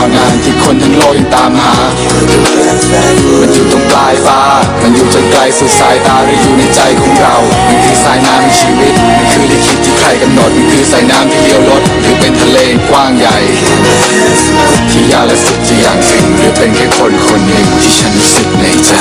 วนานที่คนทั้งโลกยังตามหามันอยู่ตรงปลายฟ้ามันอยู่จนไกลสุดสายตาหรืออยู่ในใจของเรามันคือสายน้ำในชีวิตมันคือลิขิตที่ใครกำหนดมันคือสายน้ำที่เลี้ยวรถหรือเป็นทะเลกว้างใหญ่ที่ยาวและสุดจะอย่างสิ้นหรือเป็นแค่คนคนหนึ่งที่ฉันรู้สึกในใจ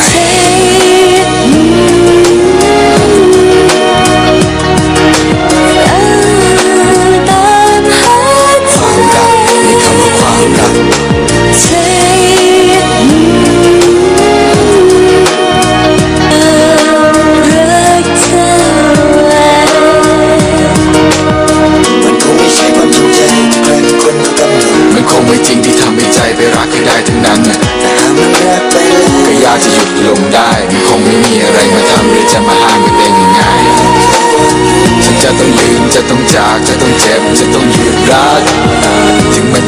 ไม่จริงที่ทำให้ใจไปรักให้ได้ทั้งนั้นแต่หากมันรักไปแล้วก็อยากจะหยุดลงได้มันคงไม่มีอะไรมาทำหรือจะมาห้ามมันได้ง่ายๆฉันจะต้องลืมจะต้องจากจะต้องเจ็บจะต้องหยุดรักถึงมัน